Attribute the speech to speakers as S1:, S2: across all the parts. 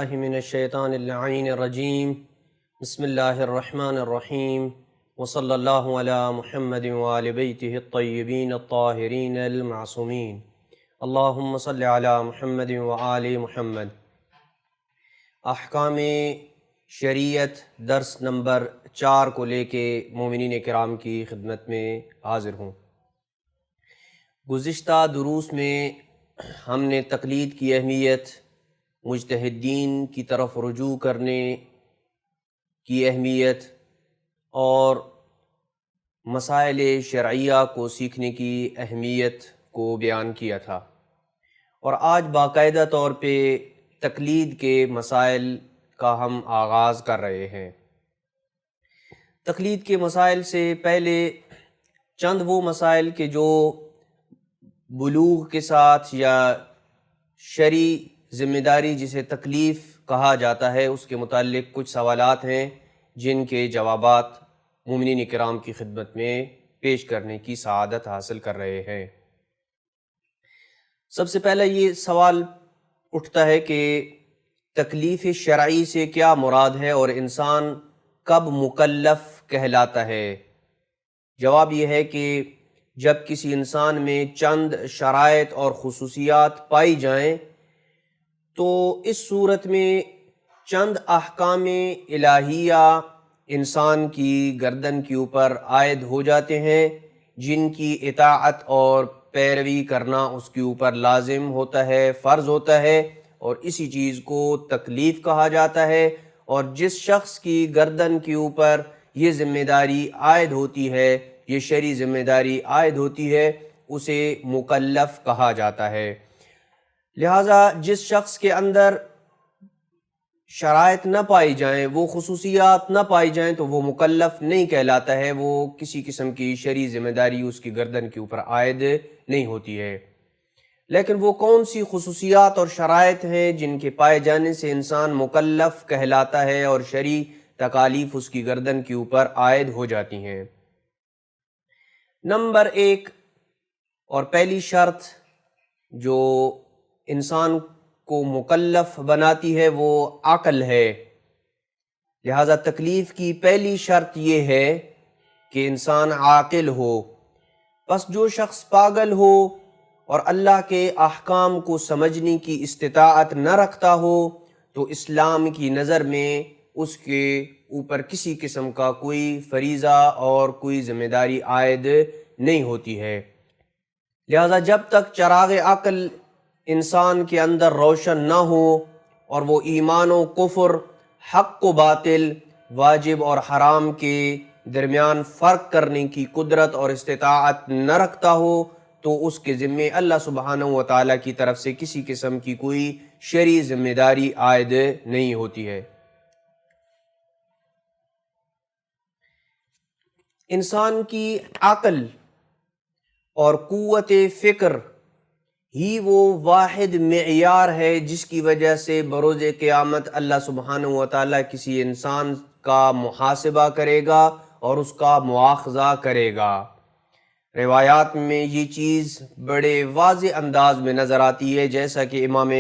S1: باللہ من الشیطان اللعین الرجیم بسم اللہ الرحمن الرحیم وصلی اللہ علی محمد وآل بیتہ الطیبین الطاہرین المعصومین اللہم صلی علی محمد وآل محمد۔ احکام شریعت درس نمبر 4 کو لے کے مومنین کرام کی خدمت میں حاضر ہوں۔ گزشتہ دروس میں ہم نے تقلید کی اہمیت، مجتہدین کی طرف رجوع کرنے کی اہمیت اور مسائل شرعیہ کو سیکھنے کی اہمیت کو بیان کیا تھا، اور آج باقاعدہ طور پہ تقلید کے مسائل کا ہم آغاز کر رہے ہیں۔ تقلید کے مسائل سے پہلے چند وہ مسائل کے جو بلوغ کے ساتھ یا شرعی ذمہ داری جسے تکلیف کہا جاتا ہے اس کے متعلق کچھ سوالات ہیں جن کے جوابات مومنین کرام کی خدمت میں پیش کرنے کی سعادت حاصل کر رہے ہیں۔ سب سے پہلا یہ سوال اٹھتا ہے کہ تکلیف شرعی سے کیا مراد ہے اور انسان کب مکلف کہلاتا ہے؟ جواب یہ ہے کہ جب کسی انسان میں چند شرائط اور خصوصیات پائی جائیں تو اس صورت میں چند احکام الہیہ انسان کی گردن کے اوپر عائد ہو جاتے ہیں، جن کی اطاعت اور پیروی کرنا اس کے اوپر لازم ہوتا ہے، فرض ہوتا ہے، اور اسی چیز کو تکلیف کہا جاتا ہے۔ اور جس شخص کی گردن کے اوپر یہ ذمہ داری عائد ہوتی ہے، یہ شرعی ذمہ داری عائد ہوتی ہے، اسے مکلف کہا جاتا ہے۔ لہٰذا جس شخص کے اندر شرائط نہ پائی جائیں، وہ خصوصیات نہ پائی جائیں، تو وہ مکلف نہیں کہلاتا ہے، وہ کسی قسم کی شرعی ذمہ داری اس کی گردن کے اوپر عائد نہیں ہوتی ہے۔ لیکن وہ کون سی خصوصیات اور شرائط ہیں جن کے پائے جانے سے انسان مکلف کہلاتا ہے اور شرعی تکالیف اس کی گردن کے اوپر عائد ہو جاتی ہیں؟ نمبر 1 اور پہلی شرط جو انسان کو مکلف بناتی ہے وہ عقل ہے۔ لہذا تکلیف کی پہلی شرط یہ ہے کہ انسان عاقل ہو۔ پس جو شخص پاگل ہو اور اللہ کے احکام کو سمجھنے کی استطاعت نہ رکھتا ہو تو اسلام کی نظر میں اس کے اوپر کسی قسم کا کوئی فریضہ اور کوئی ذمہ داری عائد نہیں ہوتی ہے۔ لہذا جب تک چراغ عقل انسان کے اندر روشن نہ ہو اور وہ ایمان و کفر، حق و باطل، واجب اور حرام کے درمیان فرق کرنے کی قدرت اور استطاعت نہ رکھتا ہو تو اس کے ذمے اللہ سبحانہ و تعالیٰ کی طرف سے کسی قسم کی کوئی شرعی ذمہ داری عائد نہیں ہوتی ہے۔ انسان کی عقل اور قوت فکر ہی وہ واحد معیار ہے جس کی وجہ سے بروز قیامت اللہ سبحانہ و تعالیٰ کسی انسان کا محاسبہ کرے گا اور اس کا مواخذہ کرے گا۔ روایات میں یہ چیز بڑے واضح انداز میں نظر آتی ہے، جیسا کہ امام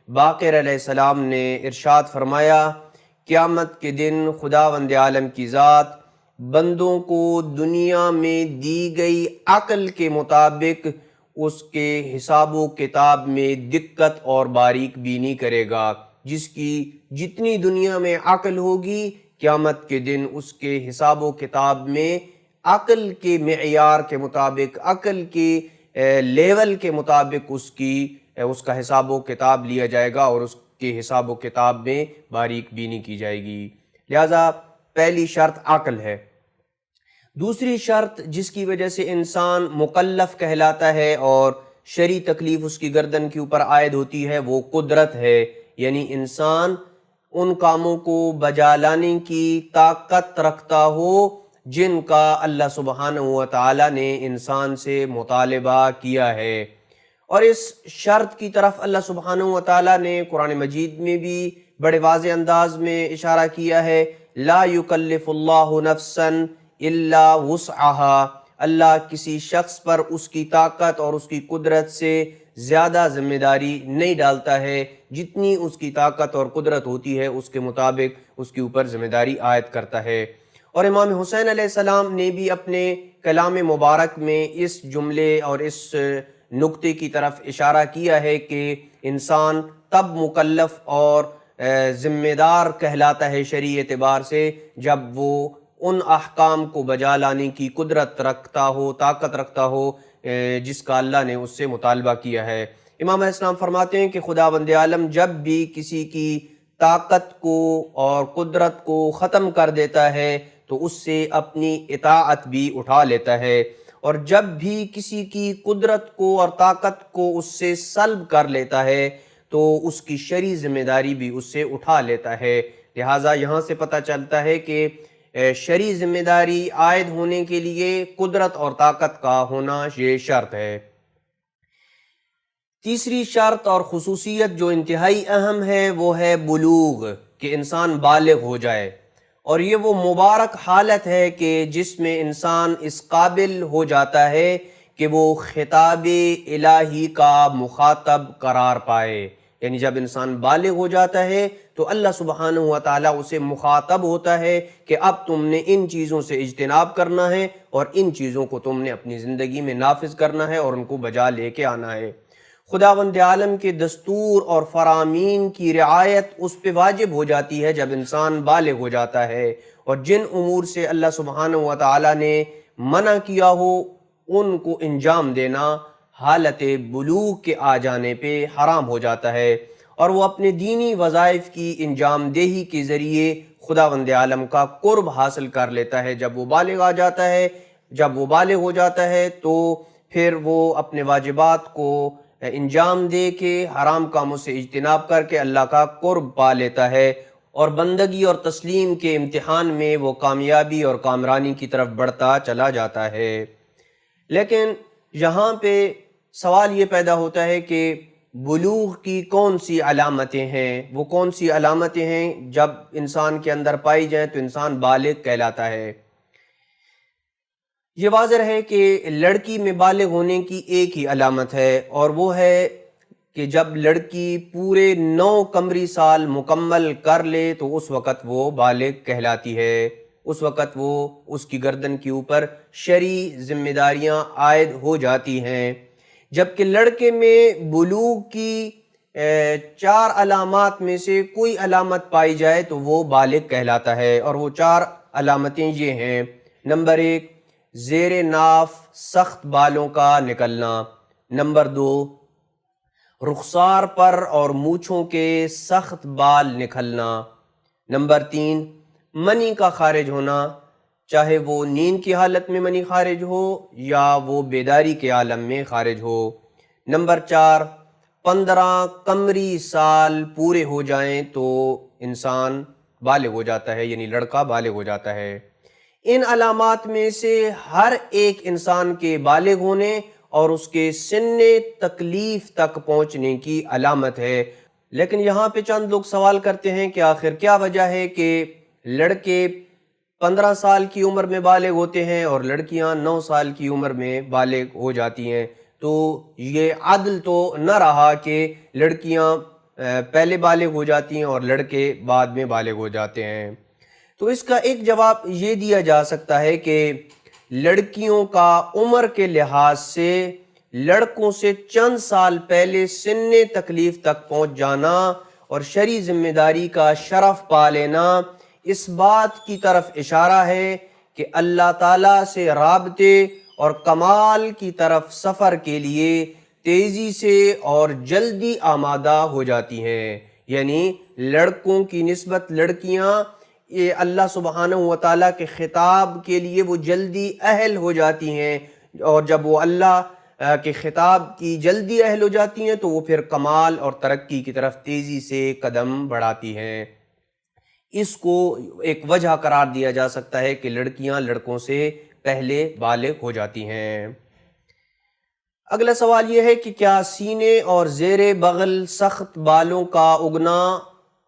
S1: باقر علیہ السلام نے ارشاد فرمایا، قیامت کے دن خداوند عالم کی ذات بندوں کو دنیا میں دی گئی عقل کے مطابق اس کے حساب و کتاب میں دقت اور باریک بینی کرے گا۔ جس کی جتنی دنیا میں عقل ہوگی، قیامت کے دن اس کے حساب و کتاب میں عقل کے معیار کے مطابق، عقل کے لیول کے مطابق اس کا حساب و کتاب لیا جائے گا اور اس کے حساب و کتاب میں باریک بینی کی جائے گی۔ لہذا پہلی شرط عقل ہے۔ دوسری شرط جس کی وجہ سے انسان مکلف کہلاتا ہے اور شرعی تکلیف اس کی گردن کے اوپر عائد ہوتی ہے وہ قدرت ہے، یعنی انسان ان کاموں کو بجا لانے کی طاقت رکھتا ہو جن کا اللہ سبحانہ و تعالیٰ نے انسان سے مطالبہ کیا ہے۔ اور اس شرط کی طرف اللہ سبحانہ و تعالیٰ نے قرآن مجید میں بھی بڑے واضح انداز میں اشارہ کیا ہے، لا یکلف اللہ نفسا الا وسعها، اللہ کسی شخص پر اس کی طاقت اور اس کی قدرت سے زیادہ ذمہ داری نہیں ڈالتا ہے، جتنی اس کی طاقت اور قدرت ہوتی ہے اس کے مطابق اس کے اوپر ذمہ داری عائد کرتا ہے۔ اور امام حسین علیہ السلام نے بھی اپنے کلام مبارک میں اس جملے اور اس نقطے کی طرف اشارہ کیا ہے کہ انسان تب مکلف اور ذمہ دار کہلاتا ہے شرعی اعتبار سے جب وہ ان احکام کو بجا لانے کی قدرت رکھتا ہو، طاقت رکھتا ہو جس کا اللہ نے اس سے مطالبہ کیا ہے۔ امام علیہ السلام فرماتے ہیں کہ خداوند عالم جب بھی کسی کی طاقت کو اور قدرت کو ختم کر دیتا ہے تو اس سے اپنی اطاعت بھی اٹھا لیتا ہے، اور جب بھی کسی کی قدرت کو اور طاقت کو اس سے سلب کر لیتا ہے تو اس کی شرعی ذمہ داری بھی اس سے اٹھا لیتا ہے۔ لہٰذا یہاں سے پتہ چلتا ہے کہ شرعی ذمہ داری عائد ہونے کے لیے قدرت اور طاقت کا ہونا یہ شرط ہے۔ تیسری شرط اور خصوصیت جو انتہائی اہم ہے وہ ہے بلوغ، کہ انسان بالغ ہو جائے، اور یہ وہ مبارک حالت ہے کہ جس میں انسان اس قابل ہو جاتا ہے کہ وہ خطاب الہی کا مخاطب قرار پائے۔ یعنی جب انسان بالغ ہو جاتا ہے تو اللہ سبحانہ و تعالیٰ اسے مخاطب ہوتا ہے کہ اب تم نے ان چیزوں سے اجتناب کرنا ہے اور ان چیزوں کو تم نے اپنی زندگی میں نافذ کرنا ہے اور ان کو بجا لے کے آنا ہے۔ خداوند عالم کے دستور اور فرامین کی رعایت اس پہ واجب ہو جاتی ہے جب انسان بالغ ہو جاتا ہے، اور جن امور سے اللہ سبحانہ و تعالیٰ نے منع کیا ہو ان کو انجام دینا حالت بلوغ کے آ جانے پہ حرام ہو جاتا ہے، اور وہ اپنے دینی وظائف کی انجام دہی کے ذریعے خداوند عالم کا قرب حاصل کر لیتا ہے۔ جب وہ بالغ ہو جاتا ہے تو پھر وہ اپنے واجبات کو انجام دے کے حرام کاموں سے اجتناب کر کے اللہ کا قرب پا لیتا ہے، اور بندگی اور تسلیم کے امتحان میں وہ کامیابی اور کامرانی کی طرف بڑھتا چلا جاتا ہے۔ لیکن یہاں پہ سوال یہ پیدا ہوتا ہے کہ بلوغ کی کون سی علامتیں ہیں، وہ کون سی علامتیں ہیں جب انسان کے اندر پائی جائیں تو انسان بالغ کہلاتا ہے۔ یہ واضح ہے کہ لڑکی میں بالغ ہونے کی ایک ہی علامت ہے، اور وہ ہے کہ جب لڑکی پورے 9 قمری سال مکمل کر لے تو اس وقت وہ بالغ کہلاتی ہے، اس وقت وہ اس کی گردن کے اوپر شرعی ذمہ داریاں عائد ہو جاتی ہیں۔ جبکہ لڑکے میں بلوغ کی 4 علامات میں سے کوئی علامت پائی جائے تو وہ بالغ کہلاتا ہے، اور وہ 4 علامتیں یہ ہیں۔ نمبر 1، زیر ناف سخت بالوں کا نکلنا۔ نمبر 2، رخسار پر اور مونچھوں کے سخت بال نکلنا۔ نمبر 3، منی کا خارج ہونا، چاہے وہ نیند کی حالت میں منی خارج ہو یا وہ بیداری کے عالم میں خارج ہو۔ نمبر 4، 15 قمری سال پورے ہو جائیں تو انسان بالغ ہو جاتا ہے، یعنی لڑکا بالغ ہو جاتا ہے۔ ان علامات میں سے ہر ایک انسان کے بالغ ہونے اور اس کے سن تکلیف تک پہنچنے کی علامت ہے۔ لیکن یہاں پہ چند لوگ سوال کرتے ہیں کہ آخر کیا وجہ ہے کہ لڑکے 15 سال کی عمر میں بالغ ہوتے ہیں اور لڑکیاں 9 سال کی عمر میں بالغ ہو جاتی ہیں؟ تو یہ عدل تو نہ رہا کہ لڑکیاں پہلے بالغ ہو جاتی ہیں اور لڑکے بعد میں بالغ ہو جاتے ہیں۔ تو اس کا ایک جواب یہ دیا جا سکتا ہے کہ لڑکیوں کا عمر کے لحاظ سے لڑکوں سے چند سال پہلے سن تکلیف تک پہنچ جانا اور شرعی ذمہ داری کا شرف پا لینا اس بات کی طرف اشارہ ہے کہ اللہ تعالیٰ سے رابطے اور کمال کی طرف سفر کے لیے تیزی سے اور جلدی آمادہ ہو جاتی ہیں۔ یعنی لڑکوں کی نسبت لڑکیاں یہ اللہ سبحانہ و تعالیٰ کے خطاب کے لیے وہ جلدی اہل ہو جاتی ہیں، اور جب وہ اللہ کے خطاب کی جلدی اہل ہو جاتی ہیں تو وہ پھر کمال اور ترقی کی طرف تیزی سے قدم بڑھاتی ہیں۔ اس کو ایک وجہ قرار دیا جا سکتا ہے کہ لڑکیاں لڑکوں سے پہلے بالغ ہو جاتی ہیں۔ اگلا سوال یہ ہے کہ کیا سینے اور زیر بغل سخت بالوں کا اگنا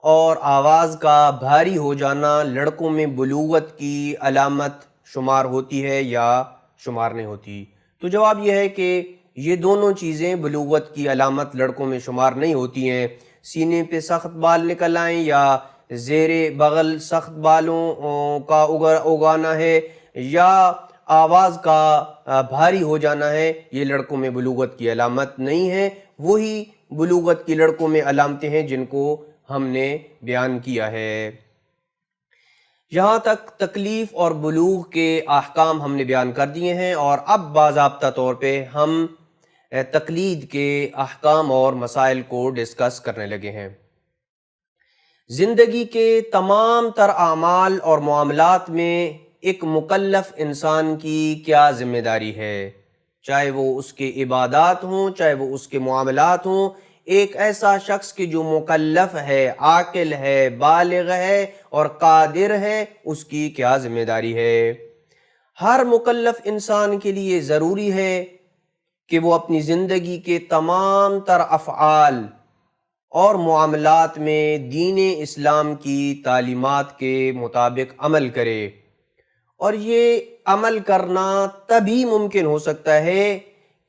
S1: اور آواز کا بھاری ہو جانا لڑکوں میں بلوغت کی علامت شمار ہوتی ہے یا شمار نہیں ہوتی؟ تو جواب یہ ہے کہ یہ دونوں چیزیں بلوغت کی علامت لڑکوں میں شمار نہیں ہوتی ہیں۔ سینے پہ سخت بال نکل آئیں یا زیر بغل سخت بالوں کا اگانا ہے یا آواز کا بھاری ہو جانا ہے، یہ لڑکوں میں بلوغت کی علامت نہیں ہے۔ وہی بلوغت کی لڑکوں میں علامتیں ہیں جن کو ہم نے بیان کیا ہے۔ یہاں تک تکلیف اور بلوغ کے احکام ہم نے بیان کر دیے ہیں، اور اب باضابطہ طور پہ ہم تقلید کے احکام اور مسائل کو ڈسکس کرنے لگے ہیں۔ زندگی کے تمام تر اعمال اور معاملات میں ایک مکلف انسان کی کیا ذمہ داری ہے، چاہے وہ اس کے عبادات ہوں، چاہے وہ اس کے معاملات ہوں۔ ایک ایسا شخص کہ جو مکلف ہے، عاقل ہے، بالغ ہے اور قادر ہے، اس کی کیا ذمہ داری ہے۔ ہر مکلف انسان کے لیے ضروری ہے کہ وہ اپنی زندگی کے تمام تر افعال اور معاملات میں دین اسلام کی تعلیمات کے مطابق عمل کرے، اور یہ عمل کرنا تبھی ممکن ہو سکتا ہے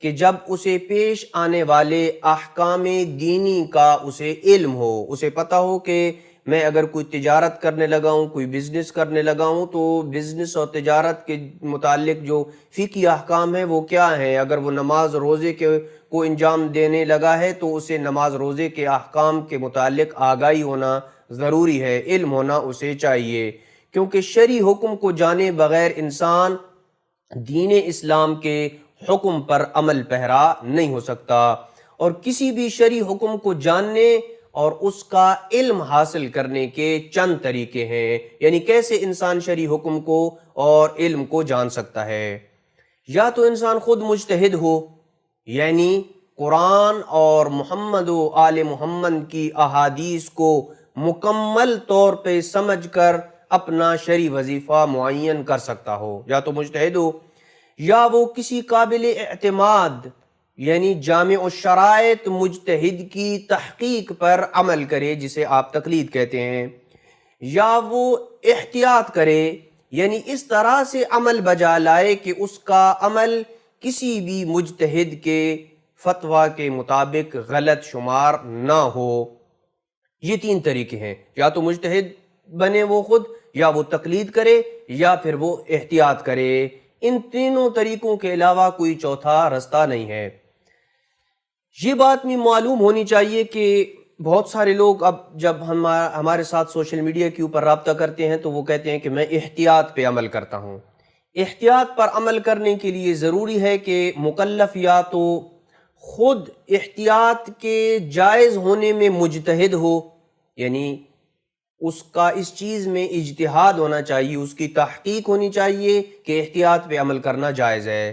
S1: کہ جب اسے پیش آنے والے احکام دینی کا اسے علم ہو، اسے پتہ ہو کہ میں اگر کوئی تجارت کرنے لگا ہوں، کوئی بزنس کرنے لگا ہوں، تو بزنس اور تجارت کے متعلق جو فقہی احکام ہیں وہ کیا ہیں۔ اگر وہ نماز روزے کو انجام دینے لگا ہے تو اسے نماز روزے کے احکام کے متعلق آگاہی ہونا ضروری ہے، علم ہونا اسے چاہیے، کیونکہ شرعی حکم کو جانے بغیر انسان دین اسلام کے حکم پر عمل پیرا نہیں ہو سکتا۔ اور کسی بھی شرعی حکم کو جاننے اور اس کا علم حاصل کرنے کے چند طریقے ہیں، یعنی کیسے انسان شرعی حکم کو اور علم کو جان سکتا ہے۔ یا تو انسان خود مجتہد ہو، یعنی قرآن اور محمد و آل محمد کی احادیث کو مکمل طور پہ سمجھ کر اپنا شرعی وظیفہ معین کر سکتا ہو، یا تو مجتہد ہو، یا وہ کسی قابل اعتماد یعنی جامع الشرائط مجتہد کی تحقیق پر عمل کرے جسے آپ تقلید کہتے ہیں، یا وہ احتیاط کرے یعنی اس طرح سے عمل بجا لائے کہ اس کا عمل کسی بھی مجتہد کے فتویٰ کے مطابق غلط شمار نہ ہو۔ یہ تین طریقے ہیں، یا تو مجتہد بنے وہ خود، یا وہ تقلید کرے، یا پھر وہ احتیاط کرے۔ ان تینوں طریقوں کے علاوہ کوئی چوتھا رستہ نہیں ہے۔ یہ بات بھی معلوم ہونی چاہیے کہ بہت سارے لوگ اب جب ہمارے ساتھ سوشل میڈیا کے اوپر رابطہ کرتے ہیں تو وہ کہتے ہیں کہ میں احتیاط پہ عمل کرتا ہوں۔ احتیاط پر عمل کرنے کے لیے ضروری ہے کہ مکلف یا تو خود احتیاط کے جائز ہونے میں مجتہد ہو، یعنی اس کا اس چیز میں اجتہاد ہونا چاہیے، اس کی تحقیق ہونی چاہیے کہ احتیاط پہ عمل کرنا جائز ہے،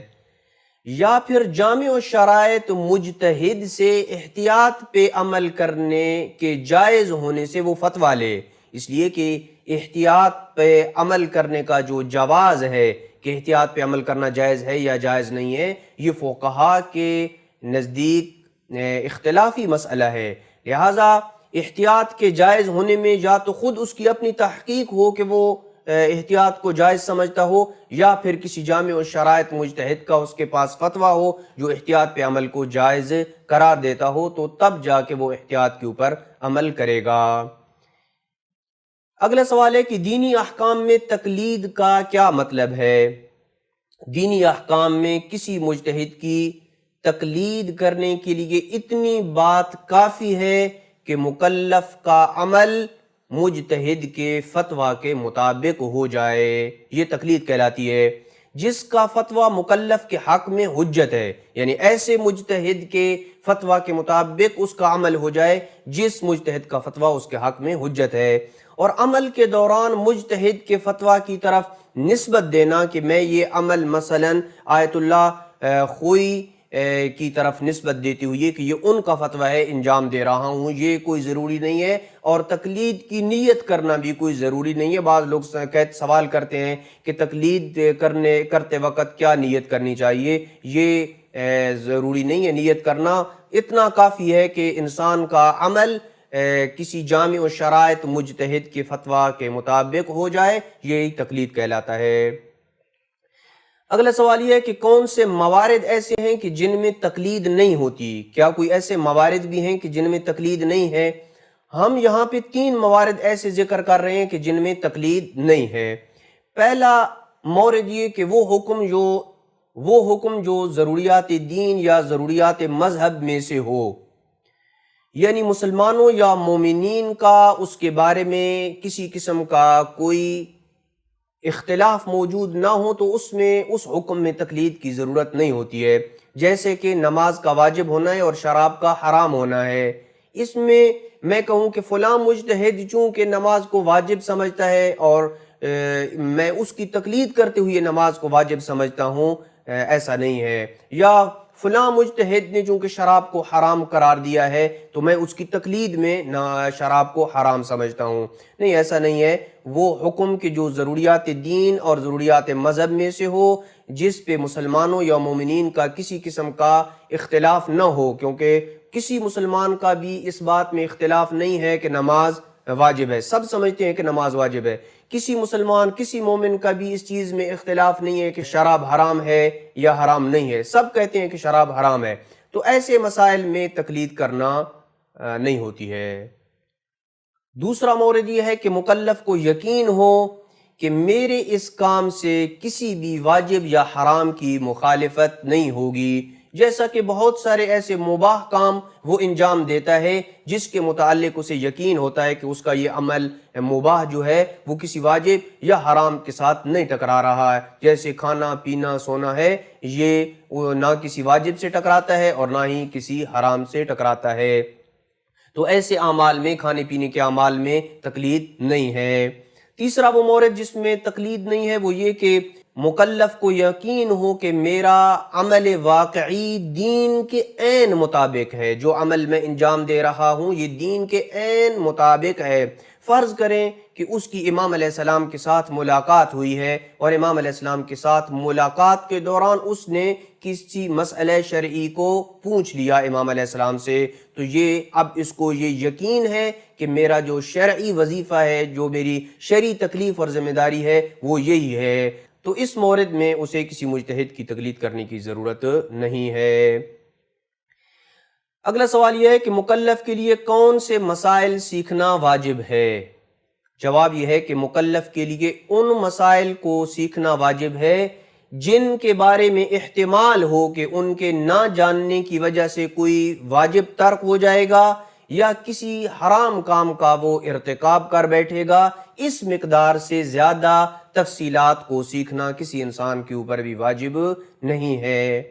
S1: یا پھر جامع الشرائط مجتہد سے احتیاط پہ عمل کرنے کے جائز ہونے سے وہ فتویٰ لے، اس لیے کہ احتیاط پہ عمل کرنے کا جو جواز ہے کہ احتیاط پہ عمل کرنا جائز ہے یا جائز نہیں ہے، یہ فقہا کے نزدیک اختلافی مسئلہ ہے۔ لہٰذا احتیاط کے جائز ہونے میں یا تو خود اس کی اپنی تحقیق ہو کہ وہ احتیاط کو جائز سمجھتا ہو، یا پھر کسی جامع الشرائط مجتہد کا اس کے پاس فتویٰ ہو جو احتیاط پہ عمل کو جائز قرار دیتا ہو، تو تب جا کے وہ احتیاط کے اوپر عمل کرے گا۔ اگلا سوال ہے کہ دینی احکام میں تقلید کا کیا مطلب ہے؟ دینی احکام میں کسی مجتہد کی تقلید کرنے کے لیے اتنی بات کافی ہے کہ مکلف کا عمل مجتہد کے فتویٰ کے مطابق ہو جائے، یہ تقلید کہلاتی ہے۔ جس کا فتویٰ مکلف کے حق میں حجت ہے، یعنی ایسے مجتہد کے فتویٰ کے مطابق اس کا عمل ہو جائے جس مجتہد کا فتویٰ اس کے حق میں حجت ہے، اور عمل کے دوران مجتہد کے فتویٰ کی طرف نسبت دینا کہ میں یہ عمل مثلا آیت اللہ خوئی کی طرف نسبت دیتی ہوئی کہ یہ ان کا فتویٰ ہے انجام دے رہا ہوں، یہ کوئی ضروری نہیں ہے۔ اور تقلید کی نیت کرنا بھی کوئی ضروری نہیں ہے۔ بعض لوگ سوال کرتے ہیں کہ تقلید کرتے وقت کیا نیت کرنی چاہیے؟ یہ ضروری نہیں ہے نیت کرنا، اتنا کافی ہے کہ انسان کا عمل کسی جامع و شرائط مجتہد کے فتویٰ کے مطابق ہو جائے، یہی تقلید کہلاتا ہے۔ اگلا سوال یہ ہے کہ کون سے موارد ایسے ہیں کہ جن میں تقلید نہیں ہوتی؟ کیا کوئی ایسے موارد بھی ہیں کہ جن میں تقلید نہیں ہے؟ ہم یہاں پہ 3 موارد ایسے ذکر کر رہے ہیں کہ جن میں تقلید نہیں ہے۔ پہلا مورد یہ کہ وہ حکم جو ضروریات دین یا ضروریات مذہب میں سے ہو، یعنی مسلمانوں یا مومنین کا اس کے بارے میں کسی قسم کا کوئی اختلاف موجود نہ ہو تو اس میں اس حکم میں تقلید کی ضرورت نہیں ہوتی ہے، جیسے کہ نماز کا واجب ہونا ہے اور شراب کا حرام ہونا ہے۔ اس میں میں کہوں کہ فلاں مجتہد چونکہ نماز کو واجب سمجھتا ہے اور میں اس کی تقلید کرتے ہوئے نماز کو واجب سمجھتا ہوں، ایسا نہیں ہے۔ یا فلاں مجتہد نے چونکہ شراب کو حرام قرار دیا ہے تو میں اس کی تقلید میں شراب کو حرام سمجھتا ہوں، نہیں، ایسا نہیں ہے۔ وہ حکم کہ جو ضروریات دین اور ضروریات مذہب میں سے ہو، جس پہ مسلمانوں یا مومنین کا کسی قسم کا اختلاف نہ ہو، کیونکہ کسی مسلمان کا بھی اس بات میں اختلاف نہیں ہے کہ نماز واجب ہے، سب سمجھتے ہیں کہ نماز واجب ہے۔ کسی مسلمان، کسی مومن کا بھی اس چیز میں اختلاف نہیں ہے کہ شراب حرام ہے یا حرام نہیں ہے، سب کہتے ہیں کہ شراب حرام ہے، تو ایسے مسائل میں تقلید کرنا نہیں ہوتی ہے۔ دوسرا مورد یہ ہے کہ مکلف کو یقین ہو کہ میرے اس کام سے کسی بھی واجب یا حرام کی مخالفت نہیں ہوگی، جیسا کہ بہت سارے ایسے مباح کام وہ انجام دیتا ہے جس کے متعلق اسے یقین ہوتا ہے کہ اس کا یہ عمل مباح جو ہے وہ کسی واجب یا حرام کے ساتھ نہیں ٹکرا رہا ہے، جیسے کھانا پینا سونا ہے، یہ نہ کسی واجب سے ٹکراتا ہے اور نہ ہی کسی حرام سے ٹکراتا ہے، تو ایسے اعمال میں، کھانے پینے کے اعمال میں تقلید نہیں ہے۔ تیسرا وہ مورد جس میں تقلید نہیں ہے وہ یہ کہ مکلف کو یقین ہو کہ میرا عمل واقعی دین کے عین مطابق ہے، جو عمل میں انجام دے رہا ہوں یہ دین کے عین مطابق ہے۔ فرض کریں کہ اس کی امام علیہ السلام کے ساتھ ملاقات ہوئی ہے اور امام علیہ السلام کے ساتھ ملاقات کے دوران اس نے کسی مسئلہ شرعی کو پوچھ لیا امام علیہ السلام سے، تو یہ اب اس کو یہ یقین ہے کہ میرا جو شرعی وظیفہ ہے، جو میری شرعی تکلیف اور ذمہ داری ہے وہ یہی ہے، تو اس مورد میں اسے کسی مجتہد کی تقلید کرنے کی ضرورت نہیں ہے۔ اگلا سوال یہ ہے کہ مکلف کے لیے کون سے مسائل سیکھنا واجب ہے؟ جواب یہ ہے کہ مکلف کے لیے ان مسائل کو سیکھنا واجب ہے جن کے بارے میں احتمال ہو کہ ان کے نہ جاننے کی وجہ سے کوئی واجب ترک ہو جائے گا یا کسی حرام کام کا وہ ارتکاب کر بیٹھے گا۔ اس مقدار سے زیادہ تفصیلات کو سیکھنا کسی انسان کے اوپر بھی واجب نہیں ہے۔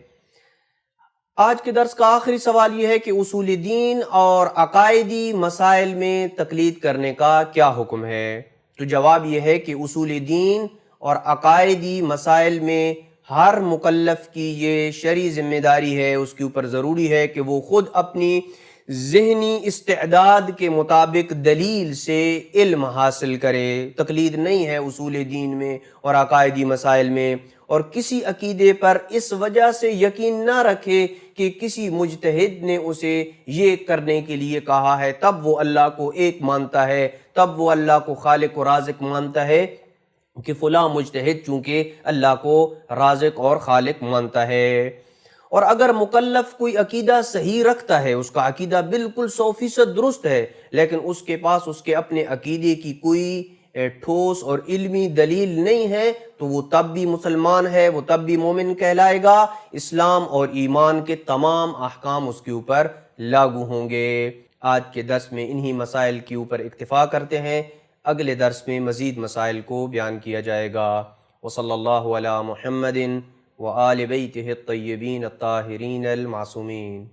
S1: آج کے درس کا آخری سوال یہ ہے کہ اصول دین اور عقائدی مسائل میں تقلید کرنے کا کیا حکم ہے؟ تو جواب یہ ہے کہ اصول دین اور عقائدی مسائل میں ہر مکلف کی یہ شرعی ذمہ داری ہے، اس کے اوپر ضروری ہے کہ وہ خود اپنی ذہنی استعداد کے مطابق دلیل سے علم حاصل کرے۔ تقلید نہیں ہے اصول دین میں اور عقائدی مسائل میں، اور کسی عقیدے پر اس وجہ سے یقین نہ رکھے کہ کسی مجتہد نے اسے یہ کرنے کے لیے کہا ہے تب وہ اللہ کو ایک مانتا ہے، تب وہ اللہ کو خالق و رازق مانتا ہے، کہ فلاں مجتہد چونکہ اللہ کو رازق اور خالق مانتا ہے۔ اور اگر مکلف کوئی عقیدہ صحیح رکھتا ہے، اس کا عقیدہ بالکل 100% درست ہے، لیکن اس کے پاس اس کے اپنے عقیدے کی کوئی ٹھوس اور علمی دلیل نہیں ہے، تو وہ تب بھی مسلمان ہے، وہ تب بھی مومن کہلائے گا۔ اسلام اور ایمان کے تمام احکام اس کے اوپر لاگو ہوں گے۔ آج کے درس میں انہی مسائل کے اوپر اکتفا کرتے ہیں، اگلے درس میں مزید مسائل کو بیان کیا جائے گا۔ وصلی اللہ علی محمد وآل بیتہ الطیبین الطاہرین المعصومین۔